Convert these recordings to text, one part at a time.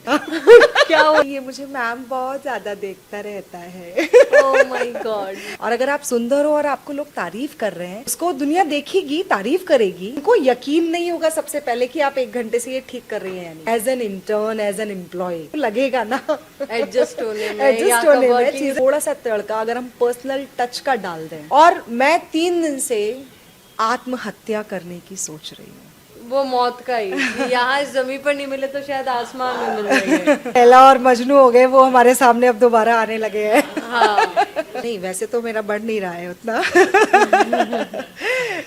क्या हो? ये मुझे मैम बहुत ज्यादा देखता रहता है। Oh my God. और अगर आप सुंदर हो और आपको लोग तारीफ कर रहे हैं, उसको दुनिया देखेगी, तारीफ करेगी, उनको यकीन नहीं होगा सबसे पहले कि आप 1 घंटे से ये ठीक कर रही हैं। यानी as an intern, as an employee लगेगा ना एडजस्ट होने में, एडजस्ट होने में चीज थोड़ा सा तड़का अगर हम पर्सनल टच का डाल दें। और मैं 3 दिन से आत्महत्या करने की सोच रही हूँ। वो मौत का ही कि यहाँ इस जमीन पर नहीं मिले तो शायद आसमान में मिल रही है। लैला और मजनू हो गए, वो हमारे सामने अब दोबारा आने लगे हैं। हाँ। नहीं, वैसे तो मेरा बढ़ नहीं रहा है उतना।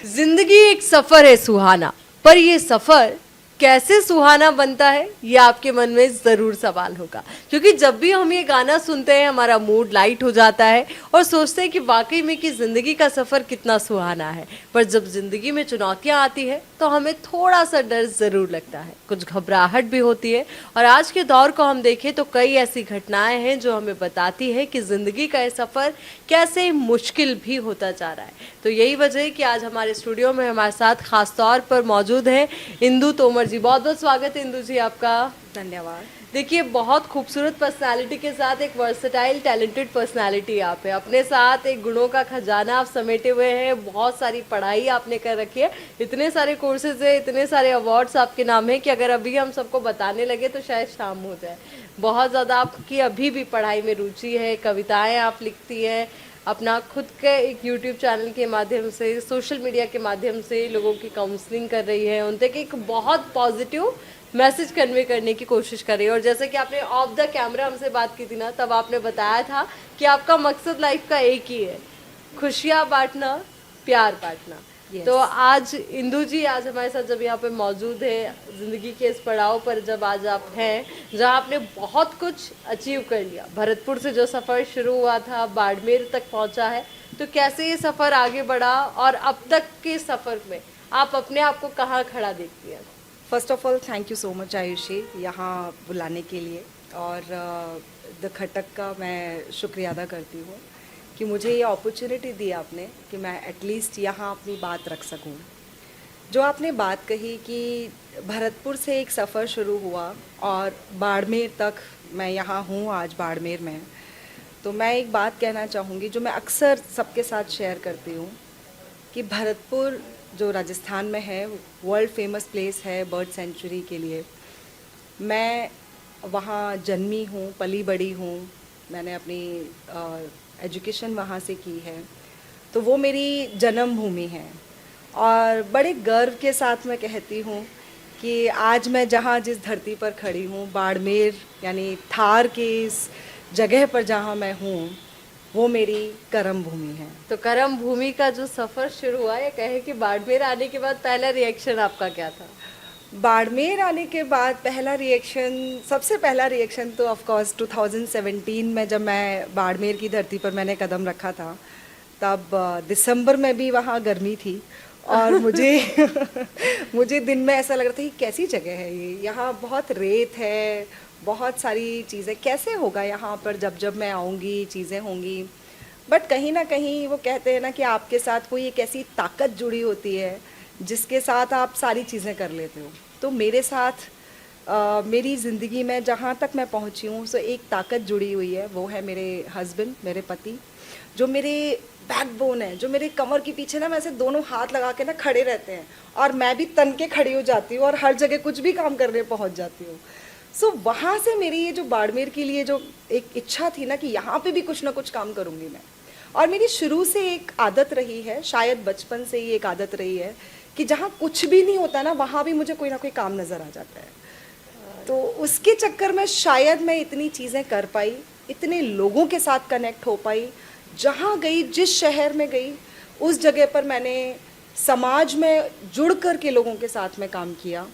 जिंदगी एक सफर है सुहाना, पर ये सफर कैसे सुहाना बनता है ये आपके मन में जरूर सवाल होगा, क्योंकि जब भी हम ये गाना सुनते हैं हमारा मूड लाइट हो जाता है और सोचते हैं कि वाकई में कि जिंदगी का सफर कितना सुहाना है। पर जब जिंदगी में चुनौतियां आती है तो हमें थोड़ा सा डर जरूर लगता है, कुछ घबराहट भी होती है। और आज के दौर को हम देखें तो कई ऐसी घटनाएं हैं जो हमें बताती है कि जिंदगी का ये सफर कैसे मुश्किल भी होता जा रहा है। तो यही वजह है कि आज हमारे स्टूडियो में हमारे साथ खास तौर पर मौजूद है इंदु तोमर जी। बहुत बहुत स्वागत है इंदु जी आपका। धन्यवाद। देखिए, बहुत खूबसूरत पर्सनालिटी के साथ एक वर्सेटाइल टैलेंटेड पर्सनालिटी आप है, अपने साथ एक गुणों का खजाना आप समेटे हुए हैं। बहुत सारी पढ़ाई आपने कर रखी है, इतने सारे कोर्सेज है, इतने सारे अवार्ड्स आपके नाम है कि अगर अभी हम सबको बताने लगे तो शायद शाम हो जाए। बहुत ज़्यादा आपकी अभी भी पढ़ाई में रुचि है, कविताएं आप लिखती हैं, अपना खुद के एक यूट्यूब चैनल के माध्यम से, सोशल मीडिया के माध्यम से लोगों की काउंसलिंग कर रही है, उन तक एक बहुत पॉजिटिव मैसेज कन्वे करने की कोशिश कर रही है। और जैसे कि आपने ऑफ द कैमरा हमसे बात की थी ना, तब आपने बताया था कि आपका मकसद लाइफ का एक ही है, खुशियाँ बांटना, प्यार बांटना। Yes. तो आज इंदु जी आज हमारे साथ जब यहाँ पे मौजूद है, जिंदगी के इस पड़ाव पर जब आज आप हैं जहाँ आपने बहुत कुछ अचीव कर लिया, भरतपुर से जो सफ़र शुरू हुआ था बाड़मेर तक पहुँचा है, तो कैसे ये सफ़र आगे बढ़ा और अब तक के सफ़र में आप अपने आप को कहाँ खड़ा देखती हैं? First of all thank you so much Ayushi, यहाँ बुलाने के लिए। और द खटक का मैं शुक्रिया अदा करती हूँ कि मुझे ये अपॉर्चुनिटी दी आपने कि मैं एटलीस्ट यहाँ अपनी बात रख सकूँ। जो आपने बात कही कि भरतपुर से एक सफ़र शुरू हुआ और बाड़मेर तक मैं यहाँ हूँ आज बाड़मेर में, तो मैं एक बात कहना चाहूँगी जो मैं अक्सर सबके साथ शेयर करती हूँ कि भरतपुर जो राजस्थान में है, वर्ल्ड फेमस प्लेस है बर्ड सेंचुरी के लिए। मैं वहाँ जन्मी हूँ, पली बड़ी हूँ, मैंने अपनी एजुकेशन वहाँ से की है, तो वो मेरी जन्मभूमि है। और बड़े गर्व के साथ मैं कहती हूँ कि आज मैं जहाँ जिस धरती पर खड़ी हूँ, बाड़मेर यानी थार के इस जगह पर जहाँ मैं हूँ, वो मेरी कर्म भूमि है। तो कर्म भूमि का जो सफ़र शुरू हुआ, ये कहे कि बाड़मेर आने के बाद पहला रिएक्शन आपका क्या था? बाड़मेर आने के बाद पहला रिएक्शन, सबसे पहला रिएक्शन तो ऑफ कोर्स 2017 में जब मैं बाड़मेर की धरती पर मैंने कदम रखा था, तब दिसंबर में भी वहाँ गर्मी थी और मुझे दिन में ऐसा लग रहा था कि कैसी जगह है ये, यहाँ बहुत रेत है, बहुत सारी चीज़ें, कैसे होगा यहाँ पर, जब मैं आऊँगी चीज़ें होंगी। बट कहीं ना कहीं वो कहते हैं ना कि आपके साथ कोई एक ऐसी ताकत जुड़ी होती है जिसके साथ आप सारी चीज़ें कर लेते हो। तो मेरे साथ मेरी ज़िंदगी में जहाँ तक मैं पहुँची हूँ, सो एक ताकत जुड़ी हुई है, वो है मेरे हस्बैंड, मेरे पति, जो मेरे बैकबोन है, जो मेरे कमर के पीछे ना वैसे दोनों हाथ लगा के ना खड़े रहते हैं और मैं भी तन के खड़ी हो जाती हूँ और हर जगह कुछ भी काम करने पहुँच जाती हूँ। सो वहाँ से मेरी ये जो बाड़मेर के लिए जो एक इच्छा थी ना कि यहाँ पे भी कुछ ना कुछ काम करूँगी मैं। और मेरी शुरू से एक आदत रही है, शायद बचपन से ही एक आदत रही है कि जहाँ कुछ भी नहीं होता ना, वहाँ भी मुझे कोई ना कोई काम नज़र आ जाता है। तो उसके चक्कर में शायद मैं इतनी चीज़ें कर पाई, इतने लोगों के साथ कनेक्ट हो पाई। जहाँ गई, जिस शहर में गई, उस जगह पर मैंने समाज में जुड़ कर के लोगों के साथ में काम किया,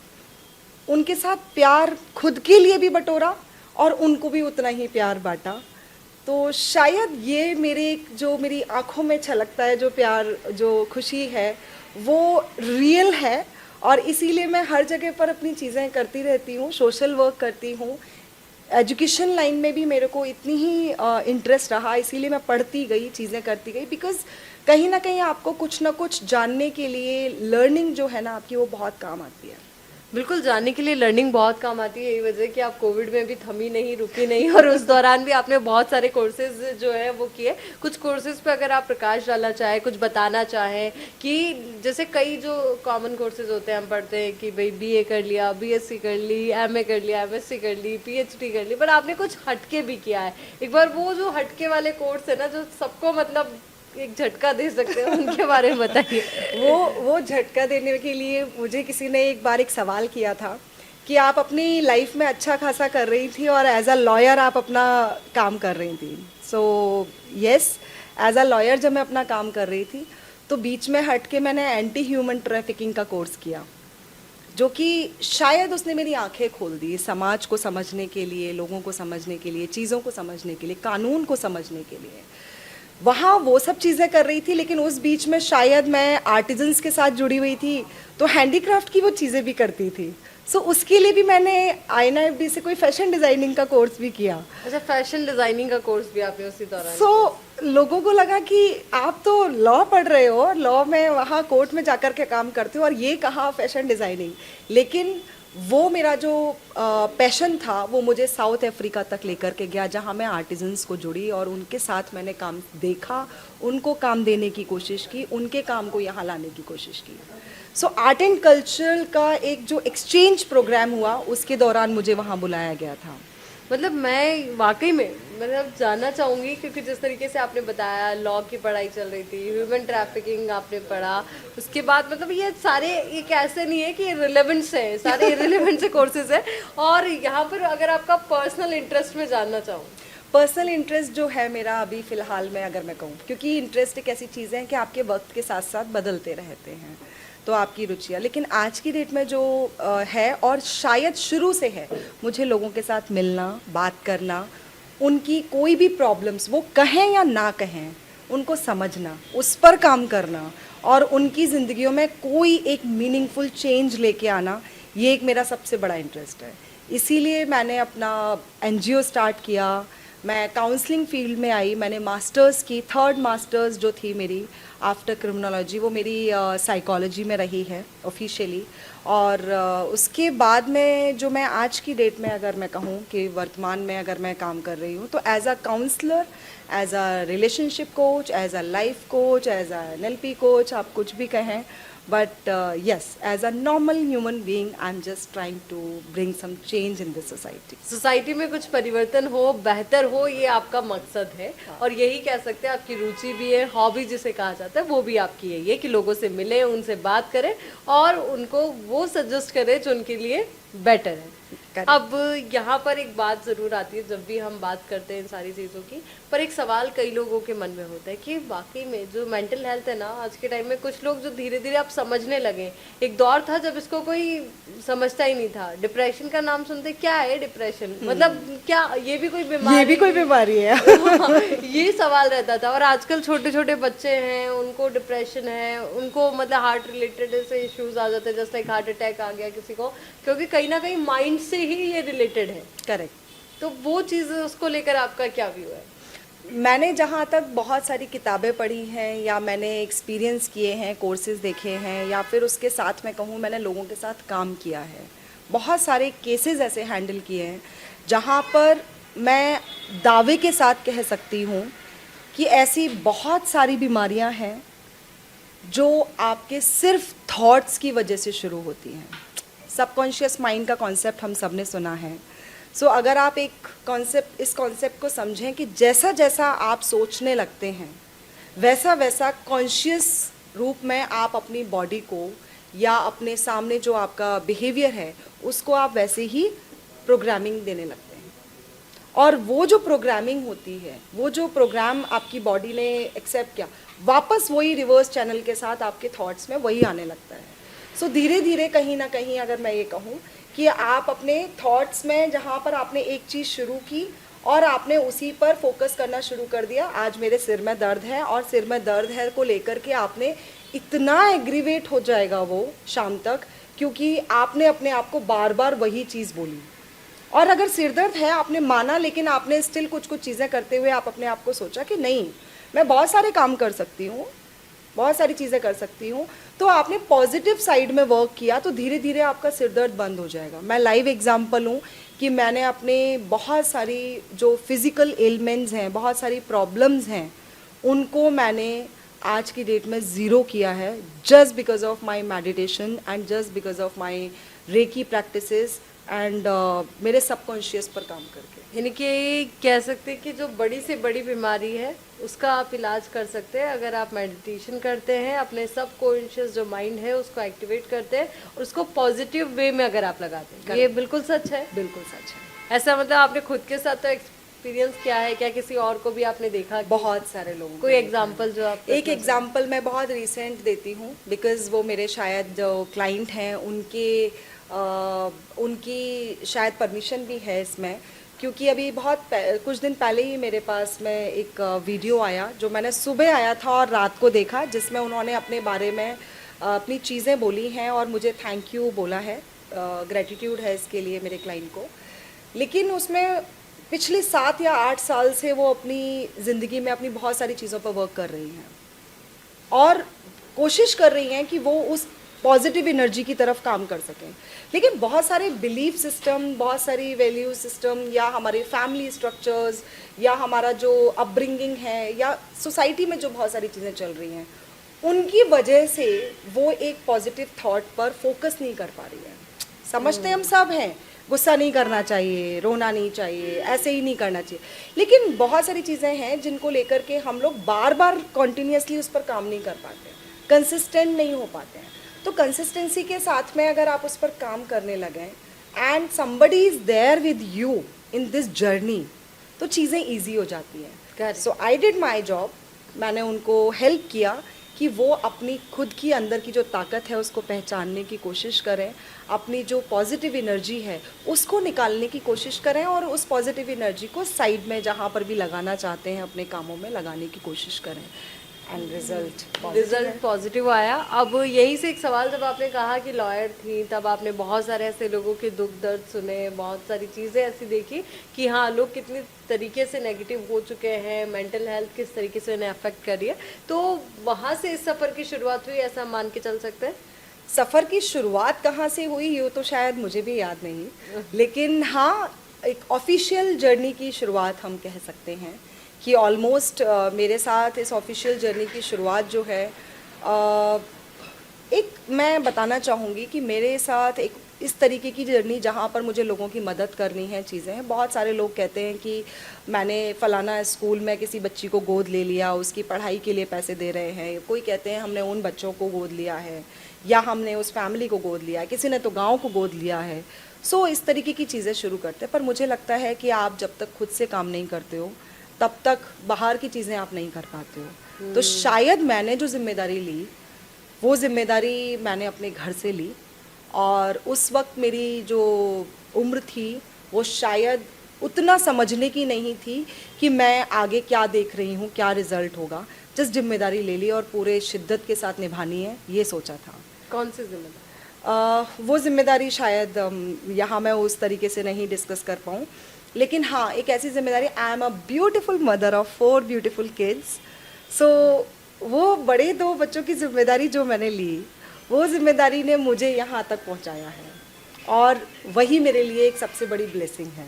उनके साथ प्यार खुद के लिए भी बटोरा और उनको भी उतना ही प्यार बांटा। तो शायद ये मेरी आँखों में छलकता है जो प्यार, जो खुशी है, वो रियल है। और इसीलिए मैं हर जगह पर अपनी चीज़ें करती रहती हूँ, सोशल वर्क करती हूँ। एजुकेशन लाइन में भी मेरे को इतनी ही इंटरेस्ट रहा, इसीलिए मैं पढ़ती गई, चीज़ें करती गई, बिकॉज़ कहीं ना कहीं आपको कुछ ना कुछ जानने के लिए लर्निंग जो है ना आपकी, वो बहुत काम आती है। बिल्कुल, जाने के लिए लर्निंग बहुत काम आती है। यही वजह है कि आप कोविड में भी थमी नहीं, रुकी नहीं और उस दौरान भी आपने बहुत सारे कोर्सेज़ जो है वो किए। कुछ कोर्सेज़ पे अगर आप प्रकाश डालना चाहें, कुछ बताना चाहें कि जैसे कई जो कॉमन कोर्सेज़ होते हैं हम पढ़ते हैं कि भई बीए कर लिया, बीएससी कर ली, एमए कर लिया, एमएससी कर ली, पीएचडी कर ली, पर आपने कुछ हटके भी किया है। एक बार वो जो हटके वाले कोर्स है ना, जो सबको मतलब एक झटका दे सकते हैं, उनके बारे में बताइए। वो झटका देने के लिए मुझे किसी ने एक बार एक सवाल किया था कि आप अपनी लाइफ में अच्छा खासा कर रही थी और एज अ लॉयर आप अपना काम कर रही थी। So yes, as a lawyer जब मैं अपना काम कर रही थी तो बीच में हट के मैंने एंटी ह्यूमन ट्रैफिकिंग का कोर्स किया, जो कि शायद उसने मेरी आंखें खोल दी समाज को समझने के लिए, लोगों को समझने के लिए, चीज़ों को समझने के लिए, कानून को समझने के लिए। वहाँ वो सब चीज़ें कर रही थी, लेकिन उस बीच में शायद मैं आर्टिजन्स के साथ जुड़ी हुई थी, तो हैंडीक्राफ्ट की वो चीज़ें भी करती थी। सो उसके लिए भी मैंने INFB से कोई फैशन डिज़ाइनिंग का कोर्स भी किया। अच्छा, फैशन डिजाइनिंग का कोर्स भी आपने उसी दौरान सो लोगों को लगा कि आप तो लॉ पढ़ रहे हो, लॉ में वहाँ कोर्ट में जाकर के काम करते हो और ये कहाँ फैशन डिज़ाइनिंग। लेकिन वो मेरा जो पैशन था वो मुझे साउथ अफ्रीका तक लेकर के गया, जहाँ मैं आर्टिजन्स को जुड़ी और उनके साथ मैंने काम देखा, उनको काम देने की कोशिश की, उनके काम को यहाँ लाने की कोशिश की। सो आर्ट एंड कल्चर का एक जो एक्सचेंज प्रोग्राम हुआ उसके दौरान मुझे वहाँ बुलाया गया था। मतलब मैं वाकई में मतलब जानना चाहूँगी, क्योंकि जिस तरीके से आपने बताया लॉ की पढ़ाई चल रही थी, ह्यूमन ट्रैफिकिंग आपने पढ़ा, उसके बाद मतलब ये सारे एक ऐसे नहीं है कि रिलेवेंट है, सारे इरेलेवेंट से कोर्सेज है। और यहाँ पर अगर आपका पर्सनल इंटरेस्ट में जानना चाहूँ, पर्सनल इंटरेस्ट जो है मेरा अभी फ़िलहाल में अगर मैं कहूँ, क्योंकि इंटरेस्ट एक ऐसी चीज़ है कि आपके वक्त के साथ साथ बदलते रहते हैं, तो आपकी रुचियाँ, लेकिन आज की डेट में जो है और शायद शुरू से है, मुझे लोगों के साथ मिलना, बात करना, उनकी कोई भी प्रॉब्लम्स वो कहें या ना कहें उनको समझना, उस पर काम करना और उनकी ज़िंदगियों में कोई एक मीनिंगफुल चेंज लेके आना, ये एक मेरा सबसे बड़ा इंटरेस्ट है। इसीलिए मैंने अपना NGO स्टार्ट किया, मैं काउंसलिंग फील्ड में आई, मैंने मास्टर्स की, 3rd मास्टर्स जो थी मेरी आफ्टर क्रिमिनोलॉजी, वो मेरी साइकोलॉजी में रही है ऑफिशियली। और उसके बाद में जो मैं आज की डेट में अगर मैं कहूँ कि वर्तमान में अगर मैं काम कर रही हूँ, तो as a counsellor, as a relationship coach, as a life coach, as a NLP coach, आप कुछ भी कहें, but yes, as a normal human being I'm just trying to bring some change in this society. Society में कुछ परिवर्तन हो, बेहतर हो, ये आपका मकसद है। और यही कह सकते हैं आपकी रुचि भी है, हॉबी जिसे कहा जाता है वो भी आपकी यही है कि लोगों से मिले, उनसे बात करें और उनको वो सजेस्ट करें जो उनके लिए बेटर है। अब यहाँ पर एक बात ज़रूर आती है जब भी हम बात करते हैं इन सारी चीज़ों की, पर एक सवाल कई लोगों के मन में होता है कि वाकई में जो मेंटल हेल्थ है ना, आज के टाइम में कुछ लोग जो धीरे धीरे आप समझने लगे, एक दौर था जब इसको कोई समझता ही नहीं था। डिप्रेशन का नाम सुनते क्या है डिप्रेशन, मतलब क्या ये भी कोई बीमारी, ये भी कोई बीमारी है? ये सवाल रहता था। और आजकल छोटे छोटे बच्चे हैं, उनको डिप्रेशन है, उनको मतलब हार्ट रिलेटेड ऐसे इश्यूज आ जाते हैं, जैसे लाइक हार्ट अटैक आ गया किसी को, क्योंकि कहीं ना कहीं माइंड से ही ये रिलेटेड है। करेक्ट। तो वो चीज़, उसको लेकर आपका क्या व्यू है? मैंने जहाँ तक बहुत सारी किताबें पढ़ी हैं या मैंने एक्सपीरियंस किए हैं, कोर्सेज देखे हैं, या फिर उसके साथ मैं कहूँ मैंने लोगों के साथ काम किया है, बहुत सारे केसेस ऐसे हैंडल किए हैं जहाँ पर मैं दावे के साथ कह सकती हूँ कि ऐसी बहुत सारी बीमारियाँ हैं जो आपके सिर्फ थॉट्स की वजह से शुरू होती हैं। सबकॉन्शियस माइंड का कॉन्सेप्ट हम सब ने सुना है। सो अगर आप इस कॉन्सेप्ट को समझें कि जैसा जैसा आप सोचने लगते हैं वैसा वैसा कॉन्शियस रूप में आप अपनी बॉडी को या अपने सामने जो आपका बिहेवियर है उसको आप वैसे ही प्रोग्रामिंग देने लगते हैं, और वो जो प्रोग्रामिंग होती है, वो जो प्रोग्राम आपकी बॉडी ने एक्सेप्ट किया, वापस वही रिवर्स चैनल के साथ आपके थॉट्स में वही आने लगता है। सो धीरे धीरे कहीं ना कहीं अगर मैं ये कहूँ कि आप अपने थॉट्स में जहाँ पर आपने एक चीज़ शुरू की और आपने उसी पर फोकस करना शुरू कर दिया, आज मेरे सिर में दर्द है और सिर में दर्द है को लेकर के आपने इतना एग्रीवेट हो जाएगा वो शाम तक, क्योंकि आपने अपने आप को बार बार वही चीज़ बोली। और अगर सिर दर्द है आपने माना, लेकिन आपने स्टिल कुछ कुछ चीज़ें करते हुए आप अपने आप को सोचा कि नहीं, मैं बहुत सारे काम कर सकती हूँ, बहुत सारी चीज़ें कर सकती हूँ, तो आपने पॉजिटिव साइड में वर्क किया तो धीरे धीरे आपका सिर दर्द बंद हो जाएगा। मैं लाइव एग्जांपल हूँ कि मैंने अपने बहुत सारी जो फिज़िकल एलिमेंट्स हैं, बहुत सारी प्रॉब्लम्स हैं, उनको मैंने आज की डेट में ज़ीरो किया है, just because of my meditation and just because of my reiki practices and मेरे सबकॉन्शियस पर काम करके। यानी कि कह सकते हैं कि जो बड़ी से बड़ी बीमारी है उसका आप इलाज कर सकते हैं अगर आप मेडिटेशन करते हैं, अपने सबकॉन्शियस जो माइंड है उसको एक्टिवेट करते हैं और उसको पॉजिटिव वे में अगर आप लगाते हैं। ये बिल्कुल सच है। बिल्कुल सच है। ऐसा मतलब आपने खुद के साथ तो एक्सपीरियंस किया है क्या, किसी और को भी आपने देखा? बहुत सारे लोगों कोई एग्जांपल जो आप? एक एग्जांपल मैं बहुत रिसेंट देती हूँ बिकॉज़ वो मेरे शायद जो क्लाइंट हैं उनकी शायद परमिशन भी है इसमें, क्योंकि अभी कुछ दिन पहले ही मेरे पास में एक वीडियो आया जो मैंने सुबह आया था और रात को देखा, जिसमें उन्होंने अपने बारे में अपनी चीज़ें बोली हैं और मुझे थैंक यू बोला है, ग्रेटिट्यूड है इसके लिए मेरे क्लाइंट को। लेकिन उसमें पिछले 7 या 8 साल से वो अपनी ज़िंदगी में अपनी बहुत सारी चीज़ों पर वर्क कर रही हैं और कोशिश कर रही हैं कि वो उस पॉजिटिव एनर्जी की तरफ काम कर सकें। लेकिन बहुत सारे बिलीफ सिस्टम, बहुत सारी वैल्यू सिस्टम या हमारे फैमिली स्ट्रक्चर्स या हमारा जो अपब्रिंगिंग है या सोसाइटी में जो बहुत सारी चीज़ें चल रही हैं, उनकी वजह से वो एक पॉजिटिव थॉट पर फोकस नहीं कर पा रही है। समझते हम सब हैं, गुस्सा नहीं करना चाहिए, रोना नहीं चाहिए, ऐसे ही नहीं करना चाहिए, लेकिन बहुत सारी चीज़ें हैं जिनको लेकर के हम लोग बार बार कॉन्टीन्यूसली उस पर काम नहीं कर पाते, कंसिस्टेंट नहीं हो पाते हैं। तो कंसिस्टेंसी के साथ में अगर आप उस पर काम करने लगें and somebody is there with you in this journey, तो चीज़ें ईजी हो जाती हैं। So I did my job. मैंने उनको हेल्प किया कि वो अपनी खुद की अंदर की जो ताकत है उसको पहचानने की कोशिश करें, अपनी जो पॉजिटिव एनर्जी है उसको निकालने की कोशिश करें और उस पॉजिटिव एनर्जी को साइड में जहाँ पर भी लगाना चाहते हैं अपने कामों में लगाने की कोशिश करें एंड रिजल्ट पॉजिटिव आया। अब यही से एक सवाल, जब आपने कहा कि लॉयर थी तब आपने बहुत सारे ऐसे लोगों के दुख दर्द सुने, बहुत सारी चीज़ें ऐसी देखी कि हाँ लोग कितनी तरीके से नेगेटिव हो चुके हैं, मेंटल हेल्थ किस तरीके से उन्हें अफेक्ट कर रही है, तो वहाँ से इस सफ़र की शुरुआत हुई, ऐसा मान के चल सकते हैं? सफ़र की शुरुआत कहाँ से हुई ये तो शायद मुझे भी याद नहीं, लेकिन हाँ एक ऑफिशियल जर्नी की शुरुआत हम कह सकते हैं कि ऑलमोस्ट मेरे साथ इस ऑफिशियल जर्नी की शुरुआत जो है, एक मैं बताना चाहूँगी कि मेरे साथ एक इस तरीके की जर्नी जहाँ पर मुझे लोगों की मदद करनी है, चीज़ें हैं। बहुत सारे लोग कहते हैं कि मैंने फ़लाना स्कूल में किसी बच्ची को गोद ले लिया, उसकी पढ़ाई के लिए पैसे दे रहे हैं, कोई कहते हैं हमने उन बच्चों को गोद लिया है या हमने उस फैमिली को गोद लिया है, किसी ने तो गाँव को गोद लिया है। सो इस तरीके की चीज़ें शुरू करते हैं, पर मुझे लगता है कि आप जब तक खुद से काम नहीं करते हो तब तक बाहर की चीज़ें आप नहीं कर पाते हो। तो शायद मैंने जो जिम्मेदारी ली वो जिम्मेदारी मैंने अपने घर से ली, और उस वक्त मेरी जो उम्र थी वो शायद उतना समझने की नहीं थी कि मैं आगे क्या देख रही हूँ, क्या रिज़ल्ट होगा। जस्ट जिम्मेदारी ले ली और पूरे शिद्दत के साथ निभानी है, ये सोचा था। कौन सी जिम्मेदारी? वो जिम्मेदारी शायद यहाँ मैं उस तरीके से नहीं डिस्कस कर पाऊँ, लेकिन हाँ एक ऐसी जिम्मेदारी, I am a beautiful mother of 4 beautiful kids. So वो बड़े 2 बच्चों की जिम्मेदारी जो मैंने ली, वो जिम्मेदारी ने मुझे यहाँ तक पहुँचाया है और वही मेरे लिए एक सबसे बड़ी ब्लेसिंग है।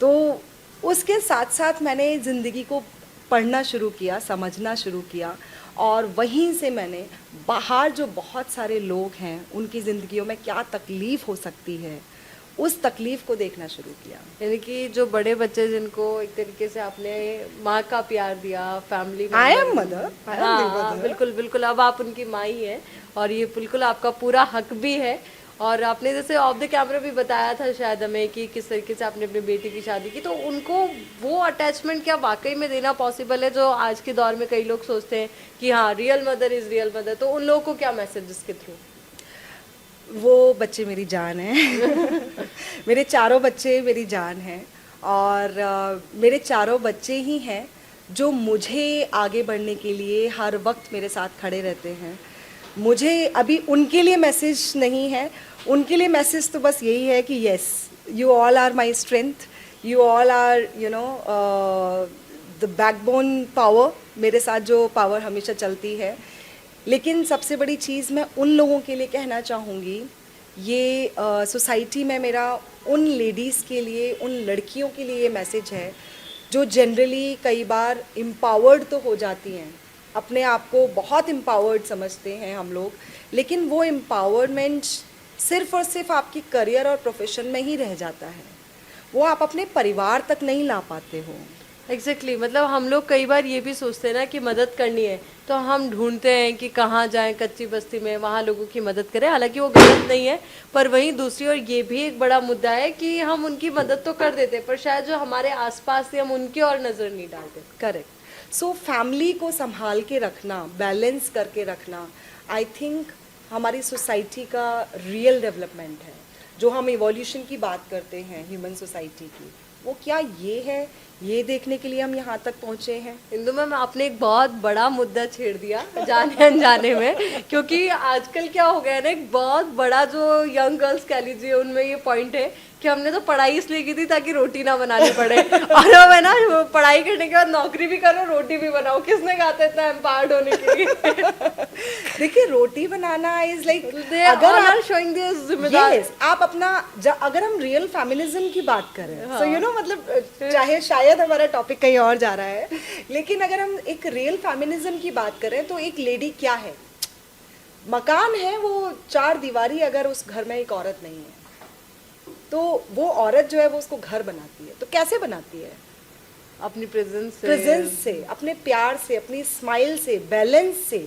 तो उसके साथ साथ मैंने ज़िंदगी को पढ़ना शुरू किया, समझना शुरू किया, और वहीं से मैंने बाहर जो बहुत सारे लोग हैं उनकी ज़िंदगियों में क्या तकलीफ़ हो सकती है, उस तकलीफ़ को देखना शुरू किया। यानी कि जो बड़े बच्चे जिनको एक तरीके से आपने माँ का प्यार दिया, फैमिली में, आई एम मदर, हाँ बिल्कुल बिल्कुल, अब आप उनकी माँ ही है और ये बिल्कुल आपका पूरा हक भी है। और आपने जैसे ऑफ द कैमरा भी बताया था शायद हमें कि किस तरीके से आपने अपनी बेटी की शादी की, तो उनको वो अटैचमेंट क्या वाकई में देना पॉसिबल है जो आज के दौर में कई लोग सोचते हैं कि हाँ real mother is real mother, तो उन लोगों को क्या मैसेज इसके थ्रू? वो बच्चे मेरी जान हैं मेरे चारों बच्चे मेरी जान हैं, और मेरे चारों बच्चे ही हैं जो मुझे आगे बढ़ने के लिए हर वक्त मेरे साथ खड़े रहते हैं। मुझे अभी उनके लिए मैसेज नहीं है, उनके लिए मैसेज तो बस यही है कि yes, you all are my strength, you all are you know the backbone power. मेरे साथ जो पावर हमेशा चलती है, लेकिन सबसे बड़ी चीज़ मैं उन लोगों के लिए कहना चाहूँगी, ये सोसाइटी में मेरा उन लेडीज़ के लिए, उन लड़कियों के लिए ये मैसेज है जो जनरली कई बार एम्पावर्ड तो हो जाती हैं, अपने आप को बहुत एम्पावर्ड समझते हैं हम लोग, लेकिन वो एम्पावरमेंट सिर्फ़ और सिर्फ आपकी करियर और प्रोफेशन में ही रह जाता है, वो आप अपने परिवार तक नहीं ला पाते हो। एग्जैक्टली मतलब हम लोग कई बार ये भी सोचते हैं ना कि मदद करनी है तो हम ढूंढते हैं कि कहाँ जाएं कच्ची बस्ती में, वहाँ लोगों की मदद करें, हालांकि वो गलत नहीं है। पर वहीं दूसरी ओर ये भी एक बड़ा मुद्दा है कि हम उनकी मदद तो कर देते हैं पर शायद जो हमारे आसपास थे हम उनकी और नज़र नहीं डालते। करेक्ट। सो फैमिली को संभाल के रखना, बैलेंस करके रखना, आई थिंक हमारी सोसाइटी का रियल डेवलपमेंट है। जो हम इवोल्यूशन की बात करते हैं ह्यूमन सोसाइटी की, वो क्या ये है, ये देखने के लिए हम यहाँ तक पहुँचे हैं। इंदु मैम आपने एक बहुत बड़ा मुद्दा छेड़ दिया जाने अनजाने में, क्योंकि आजकल क्या हो गया है ना, एक बहुत बड़ा जो यंग गर्ल्स कह लीजिए उनमें ये पॉइंट है कि हमने तो पढ़ाई इसलिए की थी ताकि रोटी ना बनानी पड़े और अब है ना पढ़ाई करने के बाद नौकरी भी करो रोटी भी बनाओ। किसने कहा था इतना एम्पावर्ड होने के लिए? देखिए रोटी बनाना इज लाइक, अगर आप शोइंग दिस जिम्मेदार आप अपना अगर हम रियल फेमिनिज्म की बात करें, सो यू नो, मतलब चाहे शायद हमारा टॉपिक कहीं और जा रहा है, लेकिन अगर हम एक रियल फेमिनिज्म की बात करें तो एक लेडी क्या है, मकान है वो चार दीवारी, अगर उस घर में एक औरत नहीं है तो वो औरत जो है वो उसको घर बनाती है। तो कैसे बनाती है? अपनी प्रेजेंस से, अपने प्यार से, अपनी स्माइल से, बैलेंस से।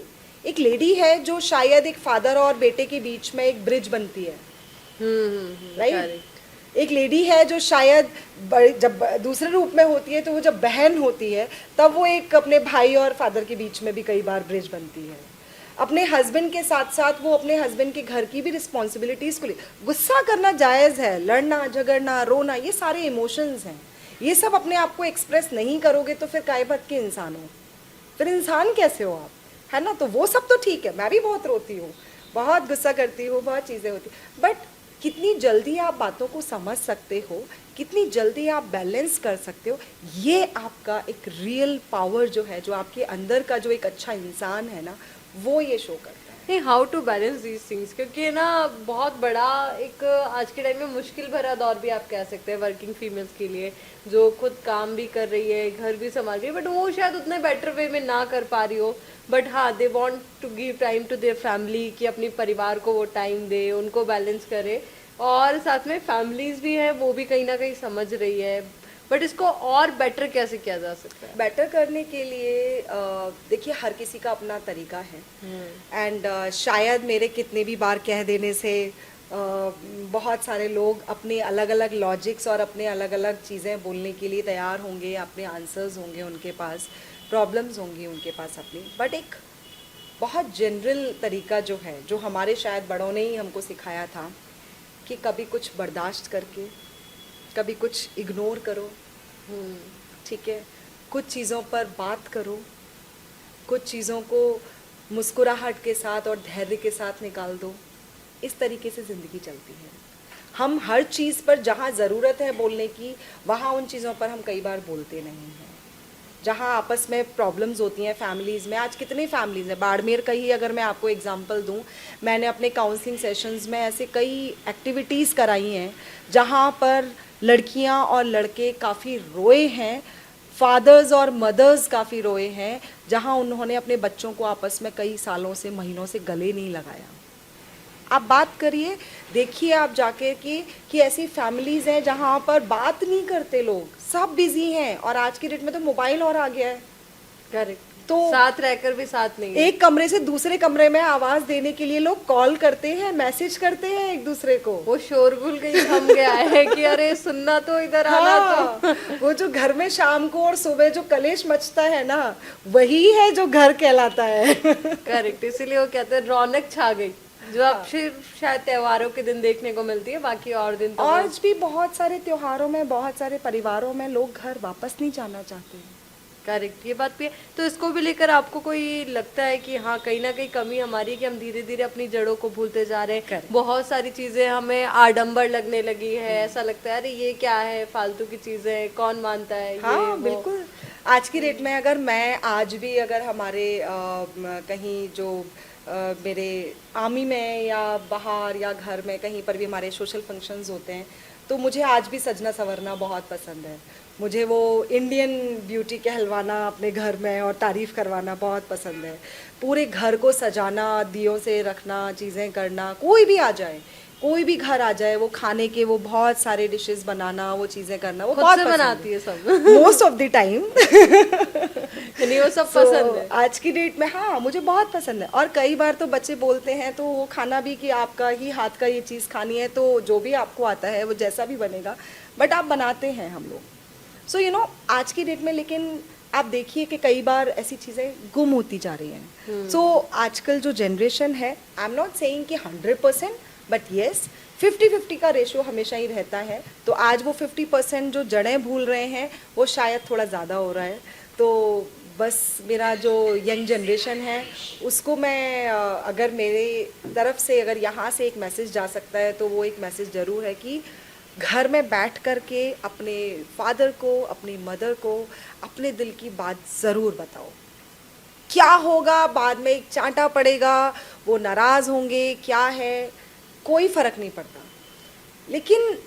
एक लेडी है जो शायद एक फादर और बेटे के बीच में एक ब्रिज बनती है, राइट। एक लेडी है जो शायद जब दूसरे रूप में होती है तो वो जब बहन होती है तब वो एक अपने भाई और फादर के बीच में भी कई बार ब्रिज बनती है। अपने हस्बैंड के साथ साथ वो अपने हस्बैंड के घर की भी रिस्पॉन्सिबिलिटीज़ को ले, गुस्सा करना जायज़ है, लड़ना झगड़ना रोना ये सारे इमोशंस हैं, ये सब अपने आप को एक्सप्रेस नहीं करोगे तो फिर काय बात के इंसान हो, फिर इंसान कैसे हो आप, है ना। तो वो सब तो ठीक है, मैं भी बहुत रोती हूँ, बहुत गुस्सा करती हूँ, बहुत चीज़ें होती, बट कितनी जल्दी आप बातों को समझ सकते हो, कितनी जल्दी आप बैलेंस कर सकते हो, ये आपका एक रियल पावर जो है, जो आपके अंदर का जो एक अच्छा इंसान है ना, वो ये शो करता है। नहीं, how to balance these things, क्योंकि ना बहुत बड़ा एक आज के टाइम में मुश्किल भरा दौर भी आप कह सकते हैं वर्किंग फीमेल्स के लिए, जो खुद काम भी कर रही है, घर भी संभाल रही है, बट वो शायद उतने बेटर वे में ना कर पा रही हो, बट हाँ they want to give time to their family, कि अपने परिवार को वो टाइम दे, उनको बैलेंस करे, और साथ में फैमिलीज भी है वो भी कहीं ना कहीं समझ रही है। बट इसको और बेटर कैसे किया जा सकता है? बेटर करने के लिए देखिए हर किसी का अपना तरीका है, एंड शायद मेरे कितने भी बार कह देने से बहुत सारे लोग अपने अलग अलग लॉजिक्स और अपने अलग अलग चीज़ें बोलने के लिए तैयार होंगे, अपने आंसर्स होंगे उनके पास, प्रॉब्लम्स होंगी उनके पास अपनी, बट एक बहुत जनरल तरीका जो है, जो हमारे शायद बड़ों ने ही हमको सिखाया था कि कभी कुछ बर्दाश्त करके, कभी कुछ इग्नोर करो, ठीक है, कुछ चीज़ों पर बात करो, कुछ चीज़ों को मुस्कुराहट के साथ और धैर्य के साथ निकाल दो। इस तरीके से ज़िंदगी चलती है। हम हर चीज़ पर जहाँ ज़रूरत है बोलने की, वहाँ उन चीज़ों पर हम कई बार बोलते नहीं हैं। जहाँ आपस में प्रॉब्लम्स होती हैं फैमिलीज़ में, आज कितनी फैमिलीज़ हैं, बाड़मेर का ही अगर मैं आपको एग्जांपल दूँ, मैंने अपने काउंसलिंग सेशंस में ऐसे कई एक्टिविटीज़ कराई हैं जहाँ पर लड़कियाँ और लड़के काफ़ी रोए हैं, फादर्स और मदर्स काफ़ी रोए हैं, जहाँ उन्होंने अपने बच्चों को आपस में कई सालों से, महीनों से गले नहीं लगाया। आप बात करिए, देखिए आप जाके कि ऐसी फैमिलीज़ हैं जहाँ पर बात नहीं करते लोग, सब बिजी हैं, और आज की डेट में तो मोबाइल और आ गया है। करेक्ट, तो साथ रहकर भी साथ नहीं, एक कमरे से दूसरे कमरे में आवाज देने के लिए लोग कॉल करते हैं, मैसेज करते हैं एक दूसरे को। वो शोरगुल कहीं थम गया है कि अरे सुनना तो इधर आना तो। वो जो घर में शाम को और सुबह जो कलेश मचता है ना, वही है जो घर कहलाता है। करेक्ट, इसीलिए वो कहते हैं रौनक छा गई, जो अब सिर्फ शायद त्योहारों के दिन देखने को मिलती है, बाकी और दिन तो आज भी बहुत सारे त्योहारों में, बहुत सारे परिवारों में लोग घर वापस नहीं जाना चाहते हैं। करेक्ट, ये बात भी है। तो इसको भी लेकर आपको कोई लगता है कि हाँ कहीं ना कहीं कमी हमारी है कि हम धीरे धीरे अपनी जड़ों को भूलते जा रहे हैं, बहुत सारी चीजें हमें आडंबर लगने लगी है, ऐसा लगता है अरे ये क्या है, फालतू की चीजें, कौन मानता है? हाँ बिल्कुल, आज की डेट में अगर मैं आज भी अगर हमारे कहीं जो मेरे आर्मी में या बाहर या घर में कहीं पर भी हमारे सोशल फंक्शंस होते हैं, तो मुझे आज भी सजना संवरना बहुत पसंद है। मुझे वो इंडियन ब्यूटी कहलवाना अपने घर में और तारीफ़ करवाना बहुत पसंद है। पूरे घर को सजाना, दियों से रखना, चीज़ें करना, कोई भी आ जाए, कोई भी घर आ जाए, वो खाने के वो बहुत सारे डिशेस बनाना, वो चीज़ें करना, वो खुद बहुत से पसंद बनाती है सब। Most of the time. यानी वो सब पसंद है। आज की डेट में हाँ मुझे बहुत पसंद है। और कई बार तो बच्चे बोलते हैं तो वो खाना भी कि आपका ही हाथ का ये चीज़ खानी है, तो जो भी आपको आता है वो जैसा भी बनेगा, बट आप बनाते हैं हम लोग। सो यू नो आज की डेट में लेकिन आप देखिए कि कई बार ऐसी चीज़ें गुम होती जा रही हैं। सो आजकल जो जनरेशन है, आई एम नॉट सेइंग कि 100%, बट येस 50-50 का रेशो हमेशा ही रहता है। तो आज वो 50% जो जड़ें भूल रहे हैं वो शायद थोड़ा ज़्यादा हो रहा है। तो बस मेरा जो यंग जनरेशन है उसको मैं अगर मेरे तरफ से अगर यहाँ से एक मैसेज जा सकता है तो वो एक मैसेज ज़रूर है कि घर में बैठ कर के अपने फादर को, अपनी मदर को अपने दिल की बात ज़रूर बताओ। क्या होगा बाद में, एक चांटा पड़ेगा, वो नाराज़ होंगे, क्या है, कोई फ़र्क नहीं पड़ता, लेकिन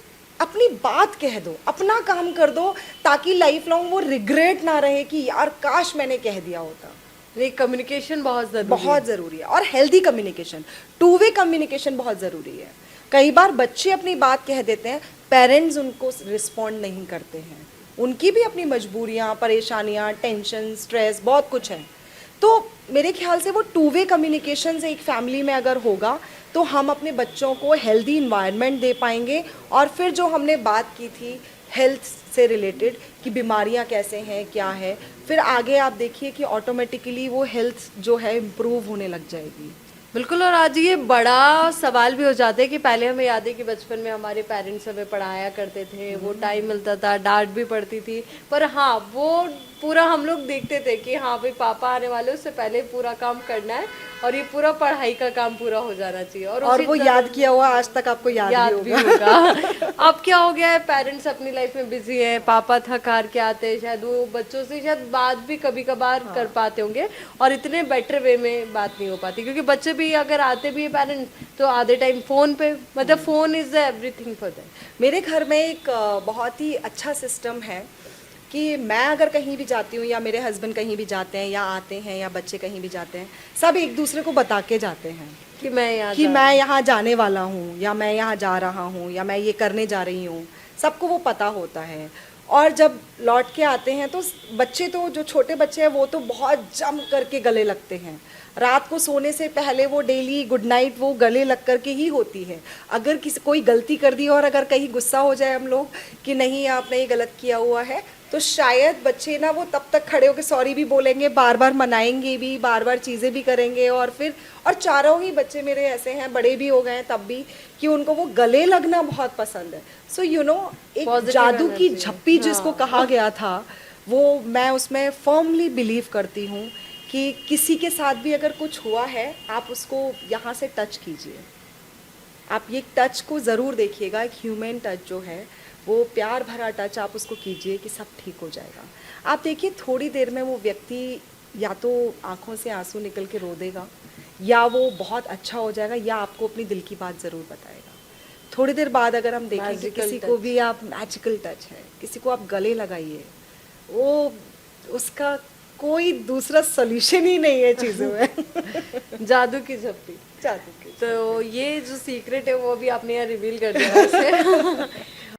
अपनी बात कह दो, अपना काम कर दो, ताकि लाइफ लॉन्ग वो रिग्रेट ना रहे कि यार काश मैंने कह दिया होता। ये कम्युनिकेशन बहुत ज़रूरी बहुत ज़रूरी है, और healthy communication, two way communication बहुत ज़रूरी है। कई बार बच्चे अपनी बात कह देते हैं, पेरेंट्स उनको रिस्पॉन्ड नहीं करते हैं, उनकी भी अपनी मजबूरियाँ, परेशानियाँ, टेंशन, स्ट्रेस बहुत कुछ है। तो मेरे ख्याल से वो टू वे कम्युनिकेशन से एक फैमिली में अगर होगा तो हम अपने बच्चों को हेल्दी इन्वायरमेंट दे पाएंगे। और फिर जो हमने बात की थी हेल्थ से रिलेटेड कि बीमारियां कैसे हैं, क्या है, फिर आगे आप देखिए कि ऑटोमेटिकली वो हेल्थ जो है इम्प्रूव होने लग जाएगी। बिल्कुल। और आज ये बड़ा सवाल भी हो जाता है कि पहले हमें याद है कि बचपन में हमारे पेरेंट्स हमें पढ़ाया करते थे, वो टाइम मिलता था, डांट भी पड़ती थी, पर हाँ वो पूरा हम लोग देखते थे कि हाँ भाई पापा आने वाले, उससे पहले पूरा काम करना है और ये पूरा पढ़ाई का काम पूरा हो जाना चाहिए। और वो याद किया हुआ आज तक आपको याद भी होगा। अब क्या हो गया है, पेरेंट्स अपनी लाइफ में बिजी हैं, पापा थक हार के आते हैं, शायद वो बच्चों से शायद बात भी कभी कभार कर पाते होंगे और इतने बेटर वे में बात नहीं हो पाती, क्योंकि बच्चे भी अगर आते भी है पेरेंट्स तो आधे टाइम फोन पे, मतलब phone is everything for that. मेरे घर में एक बहुत ही अच्छा सिस्टम है कि मैं अगर कहीं भी जाती हूँ या मेरे हस्बैंड कहीं भी जाते हैं या आते हैं या बच्चे कहीं भी जाते हैं, सब एक दूसरे को बता के जाते हैं कि मैं यहाँ जाने वाला हूँ या मैं यहाँ जा रहा हूँ या मैं ये करने जा रही हूँ, सबको वो पता होता है। और जब लौट के आते हैं तो बच्चे, तो जो छोटे बच्चे हैं वो तो बहुत जम करके गले लगते हैं। रात को सोने से पहले वो डेली गुड नाइट वो गले लग कर के ही होती है। अगर किसी कोई गलती कर दी और अगर कहीं गुस्सा हो जाए हम लोग कि नहीं आपने ये गलत किया हुआ है, तो शायद बच्चे ना वो तब तक खड़े होकर सॉरी भी बोलेंगे, बार बार मनाएंगे भी, बार बार चीज़ें भी करेंगे। और चारों ही बच्चे मेरे ऐसे हैं, बड़े भी हो गए हैं तब भी, कि उनको वो गले लगना बहुत पसंद है। सो यू नो एक जादू की झप्पी जिसको कहा गया था, वो मैं उसमें फर्मली बिलीव करती हूँ कि किसी के साथ भी अगर कुछ हुआ है, आप उसको यहाँ से टच कीजिए। आप ये टच को ज़रूर देखिएगा, एक ह्यूमन टच जो है वो प्यार भरा टच आप उसको कीजिए कि सब ठीक हो जाएगा। आप देखिए थोड़ी देर में वो व्यक्ति या तो आंखों से आंसू निकल के रो देगा, या वो बहुत अच्छा हो जाएगा, या आपको अपनी दिल की बात ज़रूर बताएगा। थोड़ी देर बाद अगर हम देखें कि किसी को भी आप मैजिकल टच है, किसी को आप गले लगाइए, वो उसका कोई दूसरा सॉल्यूशन ही नहीं है चीज़ों में। जादू की झप्पी। जादू की। तो ये जो सीक्रेट है वो भी आपने यहाँ रिवील कर दिया वैसे।